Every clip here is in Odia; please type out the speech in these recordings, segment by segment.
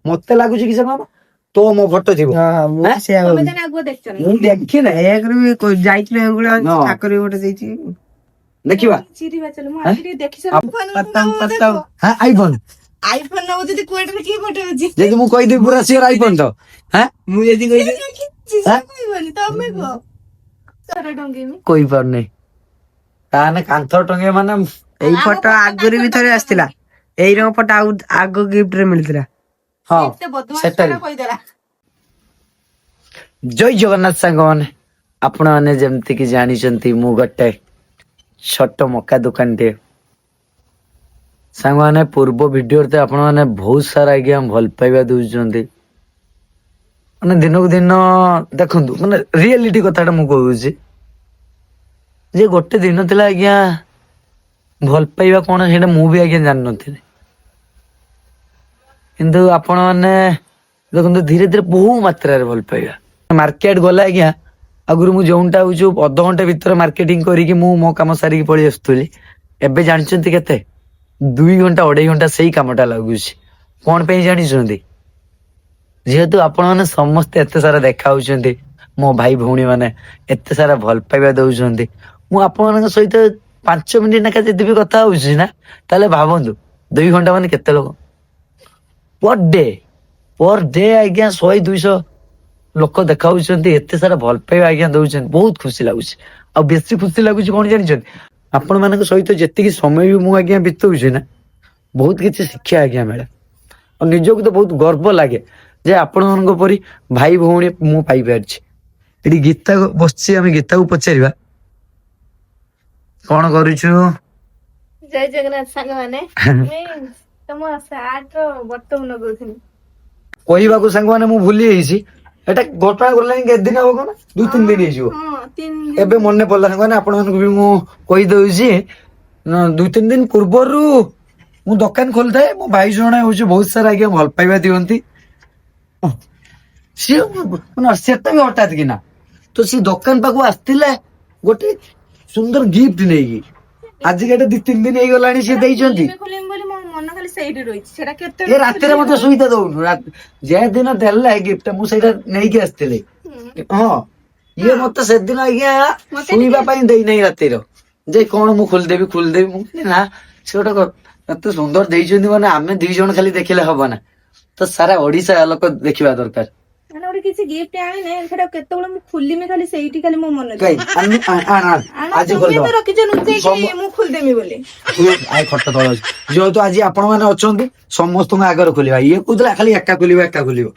ମତେ ଲାଗୁଛି କି ସେ କଣ ତୋ ମୋ ଫଟୋ ଥିବ। ମୁଁ ଦେଖି ନା ଯାଇଥିଲେ ଠାକୁର ଗୋଟେ ଦେଇଛି ଦେଖିବା ଆଇଫୋନ ଯଦି ମୁଁ କହିଦେବି ପୁରା ସିଓର ଆଇଫୋନ ତ ମୁଁ ଯଦି କହିପାରୁନି ତାହେଲେ କାନ୍ଥ ଟଙ୍ଗେଇ ମାନେ ଏଇ ଫଟୋ ଆଗରୁ ବି ଥରେ ଆସିଥିଲା। ଏଇ ରଙ୍ଗ ଫଟୋ ଆଗ ଗିଫ୍ଟ ରେ ମିଳିଥିଲା। ହଁ ସେଟା ଜୟ ଜଗନ୍ନାଥ ସାଙ୍ଗମାନେ, ଆପଣ ମାନେ ଯେମିତି କି ଜାଣିଛନ୍ତି ମୁଁ ଗୋଟେ ଛୋଟ ମକା ଦୋକାନଟିଏ। ସାଙ୍ଗମାନେ ପୂର୍ବ ଭିଡିଓରେ ଆପଣ ମାନେ ବହୁତ ସାରା ଆଜ୍ଞା ଭଲ ପାଇବା ଦଉଛନ୍ତି। ମାନେ ଦିନକୁ ଦିନ ଦେଖନ୍ତୁ ମାନେ ରିଏଲିଟି କଥାଟା ମୁଁ କହୁଛି ଯେ ଗୋଟେ ଦିନ ଥିଲା ଆଜ୍ଞା ଭଲ ପାଇବା କଣ ସେଇଟା ମୁଁ ବି ଆଜ୍ଞା ଜାଣିନଥିଲି। କିନ୍ତୁ ଆପଣ ମାନେ ଦେଖନ୍ତୁ ଧୀରେ ଧୀରେ ବହୁ ମାତ୍ରାରେ ଭଲ ପାଇବା ମାର୍କେଟ ଗଲା ଆଜ୍ଞା। ଆଗରୁ ମୁଁ ଯୋଉଟା ହଉଛି ଅଧଘଣ୍ଟା ଭିତରେ ମାର୍କେଟିଂ କରିକି ମୁଁ ମୋ କାମ ସାରିକି ପଳେଇ ଆସୁଥିଲି। ଏବେ ଜାଣିଛନ୍ତି କେତେ 2 ଘଣ୍ଟା 2.5 ଘଣ୍ଟା ସେଇ କାମଟା ଲାଗୁଛି। କଣ ପାଇଁ ଜାଣିଛନ୍ତି? ଯେହେତୁ ଆପଣ ମାନେ ସମସ୍ତେ ଏତେ ସାରା ଦେଖା ହଉଛନ୍ତି, ମୋ ଭାଇ ଭଉଣୀ ମାନେ ଏତେ ସାରା ଭଲ ପାଇବା ଦଉଛନ୍ତି। ମୁଁ ଆପଣମାନଙ୍କ ସହିତ 5 ମିନିଟ ଲେଖା ଯଦି ବି କଥା ହଉଛି ନା ତାହେଲେ ଭାବନ୍ତୁ 2 ଘଣ୍ଟା ମାନେ କେତେ ଲୋକ ପର ଡେ ଆଜ୍ଞା 100-200 ଲୋକ ଦେଖା ହଉଛନ୍ତି। ଏତେ ସାରା ଭଲ ପାଇବା ଆଜ୍ଞା ଦଉଛନ୍ତି, ବହୁତ ଖୁସି ଲାଗୁଛି। ଆଉ ବେଶୀ ଖୁସି ଲାଗୁଛି କଣ ଜାଣିଛନ୍ତି? ଆପଣ ମାନଙ୍କ ସହିତ ଯେତିକି ସମୟ ବି ମୁଁ ଆଜ୍ଞା ବିତଉଛି ନା ବହୁତ କିଛି ଶିକ୍ଷା ଆଜ୍ଞା ମିଳେ। ଆଉ ନିଜକୁ ତ ବହୁତ ଗର୍ବ ଲାଗେ ଯେ ଆପଣ ମାନଙ୍କ ପରି ଭାଇ ଭଉଣୀ ମୁଁ ପାଇପାରିଛି। ଏଠି ଗୀତା ବସିଛି, ଆମେ ଗୀତାକୁ ପଚାରିବା କଣ କରୁଛୁ? ଜୟ ଜଗନ୍ନାଥ ସାଙ୍ଗମାନେ, ତମ ସାର୍ଟ ର ବଟମ ଲଗଉଥିଲି। କହିବାକୁ ସାଙ୍ଗମାନେ ମୁଁ ଭୁଲି ଯାଇଛି। ଏଟା ଘଟଣା ଘଟିଲାଣି କେତେ ଦିନ ହବ କଣ 2-3 ଦିନ ହେଇଯିବ। ଏବେ ମନେ ପଡିଲା ସାଙ୍ଗମାନେ ଆପଣ ମାନଙ୍କୁ ବି ମୁଁ କହିଦଉଛି 2-3 ଦିନ ପୂର୍ବରୁ ମୁଁ ଦୋକାନ ଖୋଲିଥାଏ। ମୋ ଭାଇ ଜଣେ ହଉଛି ବହୁତ ସାରା ଆଜ୍ଞା ଭଲ ପାଇବା ଦିଅନ୍ତି। ସିଏ ସେଟା ବି ହଠାତ୍ କିନା ତ ସେ ଦୋକାନ ପାଖକୁ ଆସିଥିଲା ଗୋଟେ ସୁନ୍ଦର ଗିଫ୍ଟ ନେଇକି। ଆଜିକା 2-3 ଦିନ ହେଇଗଲାଣି ସିଏ ଦେଇଛନ୍ତି। ଏ ରାତିରେ ମତେ ସୁବିଧା ଦଉନୁ ଯେ ଦିନ ଦେଲା ଗିଫ୍ଟ ମୁଁ ସେଇଟା ନେଇକି ଆସିଥିଲି। ହଁ ଇଏ ମତେ ସେଦିନ ଆଜ୍ଞା ଶୋଇବା ପାଇଁ ଦେଇନାହିଁ ରାତିର ଯେ କଣ ମୁଁ ଖୋଲିଦେବି ମୁଁ ନା ସେ ଗୋଟେ ଏତେ ସୁନ୍ଦର ଦେଇଛନ୍ତି ମାନେ ଆମେ 2 ଜଣ ଖାଲି ଦେଖିଲେ ହବ ନା, ତ ସାରା ଓଡିଶା ଲୋକ ଦେଖିବା ଦରକାର। ମାନେ ଗୋଟେ କିଛି ଗିଫ୍ଟ ଆଣିନେ ସେଟା କେତେବେଳେ ମୁଁ ଖୋଲିମି ଖାଲି ସେଇଠି ଖାଲି ମୋ ମନେ ଆଜି ରଖିଛ ଲୁଚେଇକି ମୁଁ ଖୋଲିଦେମି ବୋଲି। ଖଟ ତଳ ଅଛି ଯେହେତୁ ଆଜି ଆପଣ ମାନେ ଅଛନ୍ତି ସମସ୍ତଙ୍କ ଆଗରେ ଖୋଲିବା। ଇଏ କହୁଥିଲା ଖାଲି ଏକା ଖୋଲିବ।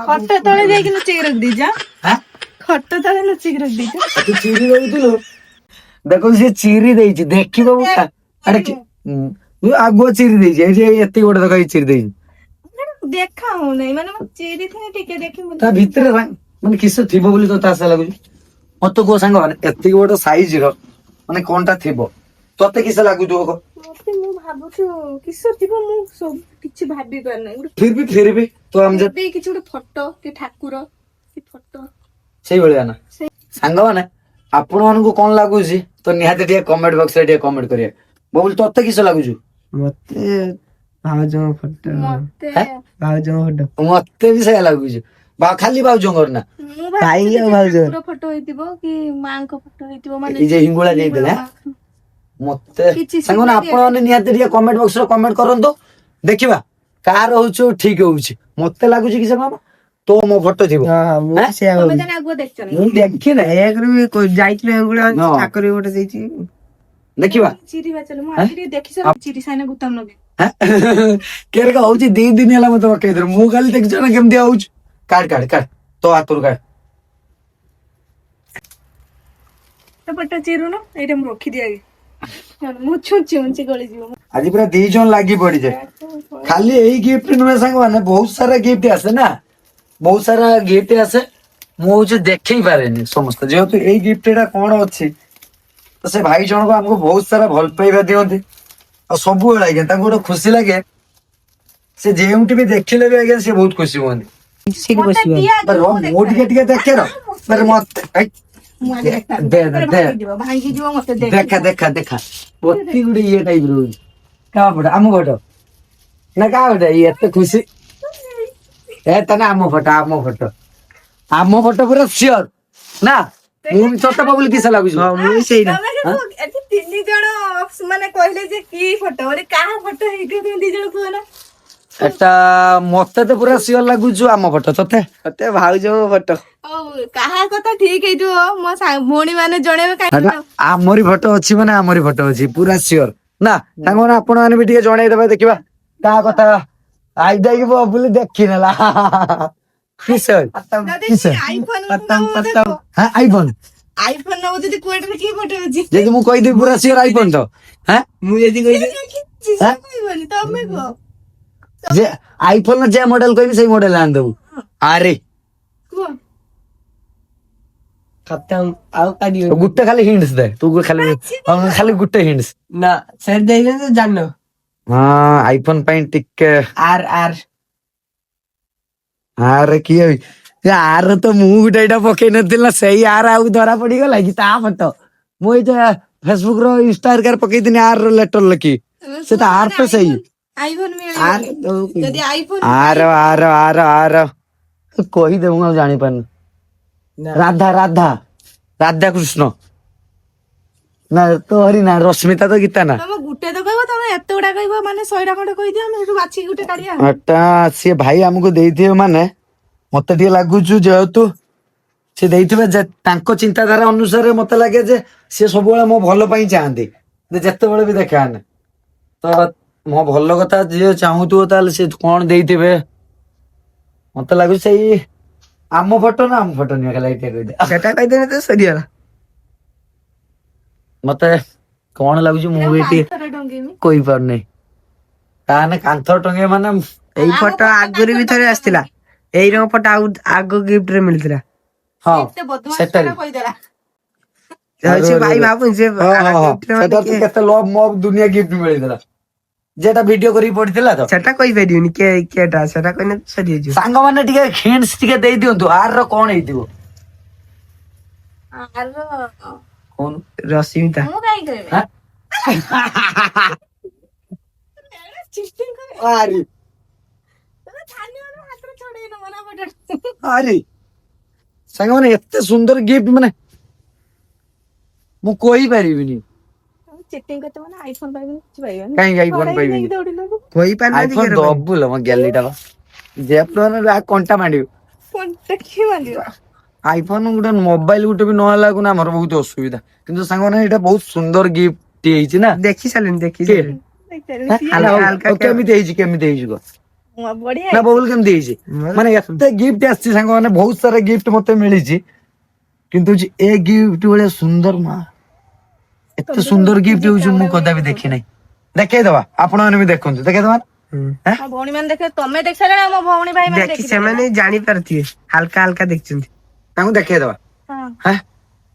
ଖଟ ତଳେ ଯାଇକି ଲୁଚେଇକି ରଖିଦେଇଛ। ଖଟ ତଳେ ଲୁଚେଇକି ରଖିଦେଇଛ। ତୁ ଚିରି ରହୁଥିଲୁ ଦେଖ ସିଏ ଚିରି ଦେଇଛି ଦେଖିବ ଆଗୁଆ ଚିରି ଦେଇଛି। ଏତିକି ଗୋଟେ ଦେଖ ଚିରି ଦେଇଛି। ଦେଖା ହଉନାହିଁ ମାନେ ମୁଁ ଚିରିଥିଲି ଟିକେ ଦେଖିବି ତା ଭିତରେ ମାନେ କିସ ଥିବ ବୋଲି ତୋତେ ଆଶା ଲାଗୁଛି? ମତେ କୁହ ସାଙ୍ଗ ମାନେ ଏତିକି ଗୋଟେ ସାଇଜ ର ମାନେ କଣଟା ଥିବ ତତେ କିସ ଲାଗୁଥିବ? ମତେ ମୁଁ ଭାବୁଛୁ କିସ ଥିବ ମୁଁ ସବୁ କିଛି ଭାବି ପାରୁନାହିଁ। ଫିର ବି ତ କିଛି ଗୋଟେ ଫଟୋ କି ଠାକୁର କି ଫଟୋ ସେଇଭଳିଆ ନା ସାଙ୍ଗ ମାନେ ଆପଣ ମାନଙ୍କୁ କଣ ଲାଗୁଛି ତ ନିହାତି ଟିକେ କମେଣ୍ଟ ବକ୍ସ ରେ ଟିକେ କମେଣ୍ଟ କରିବେ। ବବୁଲ ତତେ କିସ ଲାଗୁଛୁ? ମତେ ଭାଉଜଙ୍କ ଫଟୋ ମତେ ବି ସେଇଆ ଲାଗୁଛି। ଖାଲି ଭାଉଜଙ୍କର ନା ଠାକୁର ଫଟୋ ହେଇଥିବ କି ମାଙ୍କ ଫଟୋ ହେଇଥିବ ମାନେ ଏଇ ଯେ ହିଙ୍ଗୁଳା ଦେଇଦେଲେ ମତେ ସାଙ୍ଗମାନେ ଆପଣ ମାନେ ନିହାତି ଟିକେ କମେଣ୍ଟ ବକ୍ସ ରେ କମେଣ୍ଟ କରନ୍ତୁ ଦେଖିବା କାହାର ହଉଛି ଠିକ ହଉଛି। ମତେ ଲାଗୁଛି କି ସେ କଣ ତୋ ମୋ ଫଟୋ ଥିବ। ମୁଁ ଦେଖି ନା ଯାଇଥିଲେ ଠାକୁର ଗୋଟେ ଦେଇଛି। ଦେଖିବା କେରକା ହଉଛି 2 ଦିନ ହେଲା ମତେ ପକେଇଦେଲେ। ମୁଁ ଖାଲି ଦେଖିଛ ନା କେମିତି ହଉଛି। କାଢ ତୋ ହାତରୁ କାଢ। ଚିରୁନ ଏଇଟା ମୁଁ ରଖିଦିଏ ମୁଁ ଛୁଞ୍ଚି ଗଳିଯିବ। ଆଜି ପୁରା 2 ଜଣ ଲାଗି ପଡିଛେ। ଖାଲି ଏଇ ଗିଫ୍ଟ ନୁହେଁ ସାଙ୍ଗମାନେ ବହୁତ ସାରା ଗିଫ୍ଟ ଆସେ ନା ବହୁତ ସାରା ଗିଫ୍ଟ ଆସେ। ମୁଁ ହଉଛି ଦେଖେଇ ପାରେନି ସମସ୍ତେ ଯେହେତୁ ଏଇ ଗିଫ୍ଟ ଟା କଣ ଅଛି ତ ସେ ଭାଇ ଜଣକ ଆମକୁ ବହୁତ ସାରା ଭଲ ପାଇବା ଦିଅନ୍ତି। ଆଉ ସବୁବେଳେ ଆଜ୍ଞା ତାଙ୍କୁ ଗୋଟେ ଖୁସି ଲାଗେ ସେ ଯେଉଁଠି ବି ଦେଖିଲେ ବି ଆଜ୍ଞା ସେ ବହୁତ ଖୁସି ହୁଅନ୍ତି। ମୁଁ ଟିକେ ଦେଖେ ମତେ ଦେଖା ପତି ଗୋଟେ ଇଏ ଟାଇପ ରହୁଛି କାହା ଫଟୋ ଆମ ଫଟୋ ନା କାହା ଫଟୋ ଏତେ ଖୁସି ତାହେଲେ ଆମ ଫଟୋ ପୁରା ସିଓର ନା ମୁଁ ବି ସତ ବୋଲି କିସ ଲାଗୁଛି ହଁ ମୁଁ ସେଇଟା ତମେ କିନ୍ତୁ ଏଠି 3 ଜଣ ମାନେ କହିଲେ ଯେ କି ଫଟୋ ଗୋଟେ କାହା ଫଟୋ ହେଇଥିବ ତମେ 2 ଜଣ କୁହ ନା। ଏଟା ମତେ ତ ପୁରା ସିଓର ଲାଗୁଛୁ ଆମ ଫଟୋ ତତେ ମତେ ଭାଉଜଙ୍କ ଫଟୋ। ହଉ କାହା କଥା ଠିକ ହେଇଥିବ ମୋ ଭଉଣୀ ମାନେ ଜଣେଇବେ ଏଟା କାହିଁକି ଆମରି ଫଟୋ ଅଛି ମାନେ ଆମରି ଫଟୋ ଅଛି ପୁରା ସିଓର ନା ସାଙ୍ଗମାନେ ଆପଣ ମାନେ ବି ଟିକେ ଜଣେଇଦେବେ ଦେଖିବା କାହା କଥା ଆଇ ଦେଇକି ବୋଲି ଦେଖିନେଲା କିସ ଯଦି କିସ ଆଇଫୋନ ଆଇଫୋନ ଆଇଫୋନ ନବ ଯଦି କୁଆଡେ କି ଫଟୋ ଅଛି ଯଦି ମୁଁ କହିଦେବି ପୁରା ସିଓର ଆଇଫୋନ ତ ମୁଁ ଯଦି କହିଲି କହିବନି ତମେ କୁହ ଯେ ଆଇଫୋନ ଯେ ମଡେଲ କହିବି ସେଇ ମଡେଲ ଆଣିଦବୁ ଆରେ କୁହ ଖତମ ଆଉ କାଢି ଗୋଟେ ଖାଲି ହିଣ୍ଟସ ଦେ ତୁ ଖାଲି ଗୋଟେ ହିଣ୍ଟସ ନା ସେ ଦେଇଲେ ତ ଜାଣିନ। ହଁ ଆଇଫୋନ ପାଇଁ ଟିକେ ଆର ଆର ଆରେ କିଏ ଆର ତ ମୁଁ ଗୋଟେ ଏଇଟା ପକେଇ ନଥିଲି ନା ସେଇ ଆର ଆଉ ଧରା ପଡିଗଲା କି ତା ଫଟୋ ମୁଁ ଏଇଟା ଫେସବୁକ ର ଇନଷ୍ଟା ହେରିକାରେ ପକେଇଥିଲି ଆର ର ଲେଟର ଲେଖି ସେ ତ ଆର ତ ସେଇ ଆଇଫୋନ ଆର ମିଳିବ ଯଦି ଆଇଫୋନ ଆର କହିଦେ ମୁଁ ଆଉ ଜାଣିପାରୁନି ରାଧା ରାଧା ରାଧା କୃଷ୍ଣ ନା ତୋରି ନା ରଶ୍ମିତା ତ ଗୀତା ନା ତମେ ଗୋଟେ ତ କହିବ ତମେ ଏତେ ଗୁଡା କହିବ ମାନେ 100ଟା ଖଣ୍ଡେ କହିଦିଅ ଆମେ ସେଠୁ ବାଛିକି ଗୋଟେ କାଢିବା ଏଟା ସିଏ ଭାଇ ଆମକୁ ଦେଇଥିବେ ମାନେ ମତେ ଟିକେ ଲାଗୁଛୁ ଯେହେତୁ ସେ ଦେଇଥିବେ ଯେ ତାଙ୍କ ଚିନ୍ତାଧାରା ଅନୁସାରେ ମତେ ଲାଗେ ଯେ ସିଏ ସବୁବେଳେ ମୋ ଭଲ ପାଇଁ ଚାହାନ୍ତି ଯେତେବେଳେ ବି ଦେଖାନେ ତ ମୋ ଭଲ କଥା ଯିଏ ଚାହୁଁଥିବ ତାହେଲେ ସେ କଣ ଦେଇଥିବେ ମତେ ଲାଗୁଛି ସେଇ ଆମ ଫଟୋ ନା ଆମ ଫଟୋ ନିଅ ଖାଲି ଏଇଟା କହିଦେ ସେଟା କହିଦେଲେ ତ ସରିଗଲା। ମତେ କଣ ଲାଗୁଛି ମୁଁ ବି ଟିକେ କାନ୍ଥରେ ଟଙ୍ଗେଇମି କହିପାରୁନି ତାହେଲେ କାନ୍ଥ ଟଙ୍ଗେ ମାନେ ଏଇ ଫଟୋ ଆଗରୁ ବି ଥରେ ଆସିଥିଲା। ଏଇ ରଙ୍ଗ ଫଟୋ ଆଗ ଗିଫ୍ଟ ରେ ମିଳିଥିଲା। ହଁ ଏତେ ବଦମାସ ସେଟା ଛୁଆଟା କହିଦେଲା ସେ ଭାଇ ଭାବୁନି ସେ ଗିଫ୍ଟ ରେ ମାନେ ସେଟା ତୁ କେତେ ଲଭ ମବ ଦୁନିଆ ଗିଫ୍ଟ ମିଳିଥିଲା ଯେଟା ଭିଡିଓ କରିକି ପଡିଥିଲା ତ ସେଟା କହିପାରିବିନି କେଟା ସେଟା କହିଲେ ସରିଯାଇଯିବ। ସାଙ୍ଗମାନେ ଟିକେ ହିଣ୍ଟସ ଟିକେ ଦେଇ ଦିଅନ୍ତୁ ଆର ର କଣ ହେଇଥିବ କହୁନୁ ରଶ୍ମିତା ମୁଁ କାହିଁ କହିବି ଚିଟିଂ করে ଆରେ ତମେ ଛାନିଆ ମାନେ ହାତରେ ଛଡେଇ ନବ ନା ଫଟୋ ଆରେ ସାଙ୍ଗମାନେ ଏତେ ସୁନ୍ଦର ଗିଫ୍ଟ ମାନେ ମୁଁ କହିପାରିବିନି ଚିଟିଂ କରିତେ ମାନେ ଆଇଫୋନ ପାଇବନି କିଛି ପାଇବନି କାହିଁକି ଆଇଫୋନ ଛଡେଇକି ପାଇବିନି ନେଇକି ଦୌଡିଲୁ କହିପାରୁନାହାନ୍ତି ଆଇଫୋନ କେର ପାଇଁ ଦବୁଲ ମୋ ଗ୍ୟାଲିଟା ବା ଯେ କଣ୍ଟା ମାଣ୍ଡିବୁ ଫୋନ ଦେଖି ବାନ୍ଧିବ ଆଇଫୋନ ଗୋଟେ ମୋବାଇଲ ଗୋଟେ ବି ନହେଲା ନା ଆମର ବହୁତ ଅସୁବିଧା କିନ୍ତୁ ସାଙ୍ଗମାନେ ଏଇଟା ବହୁତ ସୁନ୍ଦର ଗିଫ୍ଟ ହେଇଛି ନା ଦେଖି ସାରିଲିଣି ଦେଖି କିଏ? ସାରିଲିଣି। ଦେଖିପାରିବି ହେଁ? ସିଏ ନା ହାଲକା ଆଉ ହାଲକା ଆଉ କେମିତି ହେଇଛି କେମିତି ହେଇଛି କହ ବଢିଆ ନା ହେଇଛି ବବୁଲ କେମିତି ହେଇଛି ମାନେ ଏତେ ଗିଫ୍ଟ ଆସିଛି ସାଙ୍ଗମାନେ ବହୁତ ସାରା ଗିଫ୍ଟ ମତେ ମିଳିଛି କିନ୍ତୁ ହଉଛି ଏ ଗିଫ୍ଟ ଭଳିଆ ସୁନ୍ଦର ମା ଏତେ ସୁନ୍ଦର ଗିଫ୍ଟ ହଉଛି ମୁଁ କଦାପି ଦେଖି ନାହିଁ ଦେଖେଇଦବା ଆପଣ ମାନେ ବି ଦେଖନ୍ତୁ ଦେଖେଇଦବା ମୋ ଭଉଣୀ ମାନେ ଦେଖେ ତମେ ଦେଖି ସାରିଲଣି ଆଉ ମୋ ଭଉଣୀ ଭାଇ ମାନେ ଦେଖି ସେମାନେ ଜାଣିପାରୁଥିବେ ହାଲକା ହାଲକା ଦେଖିଛନ୍ତି। ତାଙ୍କୁ ଦେଖେଇଦବା ହଁ ହେଁ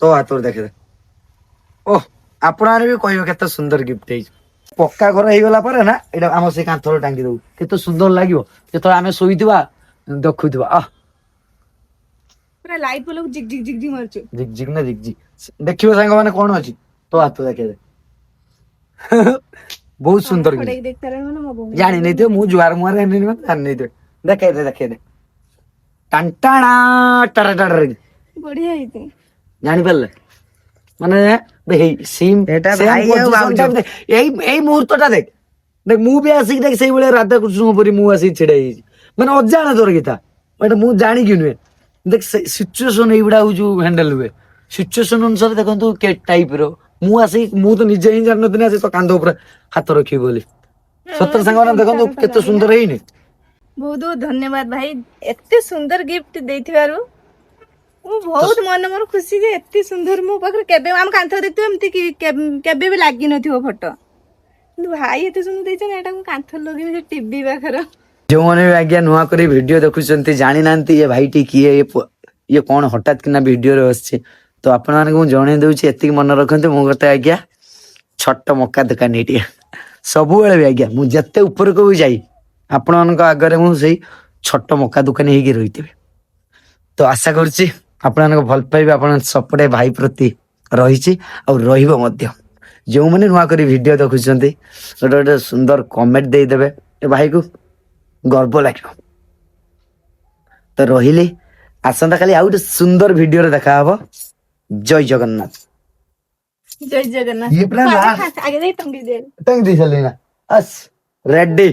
ତୋ ହାତରୁ ଦେଖେଇଦେ ଓହ ଆପଣ ମାନେ ବି କହିବେ କେତେ ସୁନ୍ଦର ଗିଫ୍ଟ ହେଇଛି ପକ୍କା ଘର ହେଇଗଲା ପରେ ନା ଏଇଟା ଆମ ସେଇ କାନ୍ଥରେ ଟାଙ୍ଗି ଦବୁ କେତେ ସୁନ୍ଦର ଲାଗିବ ଯେତେବେଳେ ଆମେ ଶୋଇଥିବା ଦେଖୁଥିବା ପୁରା ଲାଇଟ୍ ପୋଲକୁ ଜିଗ ଜିଗ ଜିଗ ଜିଗ ମାରୁଛୁ ଝିକ୍ ଝିକ୍ ନା ଝିକ୍ ଝିକ୍ ଦେଖିବ ସାଙ୍ଗମାନେ କଣ ଅଛି ତୋ ହାତ ଦେଖେଇଦେ ବହୁତ ତମେ ସୁନ୍ଦର ଗିଫ୍ଟ ଛଡେଇକି ଦେଖି ସାରିଲଣି ମାନେ ମୋ ଭଉଣୀ ଜାଣି ନେଇଥିବ ମୁଁ ଜୁଆର ମୁହଁରେ ଜାଣି ନେଇଥିବ ଦେଖେଇଦେ ଦେଖେଇଦେ ଟାଣ୍ଟାଣା ଟର ଟର ବଢିଆ ହେଇଛି ଜାଣିପାରିଲେ ମାନେ ହେଇ ଏଇଟା ସେମ ଭାଇ ଆଉ ପୋଜିସନ ଭାଉଜ ଟା ଏଇ ମୁହୂର୍ତ୍ତ ଟା ଦେଖ ଦେଖ ମୁଁ ବି ଆସିକି ଦେଖ ସେଇଭଳିଆ ରାଧାକୃଷ୍ଣଙ୍କ ପରି ମୁଁ ଆସିକି ଛିଡା ହେଇଯାଇଛି ମାନେ ଅଜାଣତର ଗୀତା ଏଇଟା ମୁଁ ଜାଣିକି ନୁହେଁ ଦେଖ ସିଚୁଏସନ ଏଇଗୁଡା ହଉଛି ହ୍ୟାଣ୍ଡେଲ ହୁଏ ସିଚୁଏସନ ଅନୁସାରେ ଦେଖନ୍ତୁ କେ ଟାଇପ ର ମୁଁ ଆସିକି ମୁଁ ତ ନିଜେ ହିଁ ଜାଣିନଥିଲି ଆସି ତ କାନ୍ଧ ଉପରେ ହାତ ରଖିବି ବୋଲି ସତରେ ସାଙ୍ଗମାନେ ଦେଖନ୍ତୁ କେତେ ସୁନ୍ଦର ହେଇନି ବହୁତ ବହୁତ ଧନ୍ୟବାଦ ଭାଇ ଏତେ ସୁନ୍ଦର ଗିଫ୍ଟ ଦେଇଥିବାରୁ ମୁଁ ବହୁତ ମନେ ମୋର ଖୁସି ଯେ ଏତେ ସୁନ୍ଦର ମୋ ପାଖରେ କେବେ ଆମ କାନ୍ଥ ଦେଖିଥିବ ଏମିତି କି କେବେ ବି ଲାଗିନଥିବ ଫଟୋ କିନ୍ତୁ ଭାଇ ଏତେ ସୁନ୍ଦର ଦେଇଛନ୍ତି ଏଇଟା ମୁଁ କାନ୍ଥରେ ଲଗେଇବି ସେ ଟିଭି ପାଖରେ ଯୋଉମାନେ ବି ଆଜ୍ଞା ନୂଆ କରି ଭିଡିଓ ଦେଖୁଛନ୍ତି ଜାଣିନାହାନ୍ତି ଏ ଭାଇଟି କିଏ ଇଏ କଣ ହଠାତ୍ କିନା ଭିଡିଓରେ ଆସିଛି ତ ଆପଣମାନଙ୍କୁ ମୁଁ ଜଣେଇ ଦଉଛି ଏତିକି ମନେ ରଖନ୍ତୁ ମୁଁ ଗୋଟେ ଆଜ୍ଞା ଛୋଟ ମକା ଦୋକାନୀ ଟିକେ ସବୁବେଳେ ବି ଆଜ୍ଞା ମୁଁ ଯେତେ ଉପରକୁ ବି ଯାଇ ଆପଣମାନଙ୍କ ଆଗରେ ମୁଁ ସେଇ ଛୋଟ ମକା ଦୋକାନୀ ହେଇକି ରହିଥିବି ତ ଆଶା କରୁଛି ଆପଣମାନଙ୍କ ଭଲ ପାଇବା ଆପଣଙ୍କ ସପୋର୍ଟ ଭାଇ ପ୍ରତି ରହିଛି ଆଉ ରହିବ ମଧ୍ୟ ଯେଉଁମାନେ ନୂଆ କରି ଭିଡିଓ ଦେଖୁଛନ୍ତି ଗୋଟେ ଗୋଟେ ସୁନ୍ଦର କମେଣ୍ଟ ଦେଇଦେବେ ଏ ଭାଇକୁ ଗର୍ବ ଲାଗିବ। ତ ରହିଲି, ଆସନ୍ତା କାଲି ଆଉ ଗୋଟେ ସୁନ୍ଦର ଭିଡିଓରେ ଦେଖାହବ। ଜୟ ଜଗନ୍ନାଥ। ଜୟ ଜଗନ୍ନାଥ। ये अपना ଆଗେ लास्ट ଆଗେ ଦେଇ ଟଙ୍ଗି ଦେ। टंग दी चली ना। अस रेडी।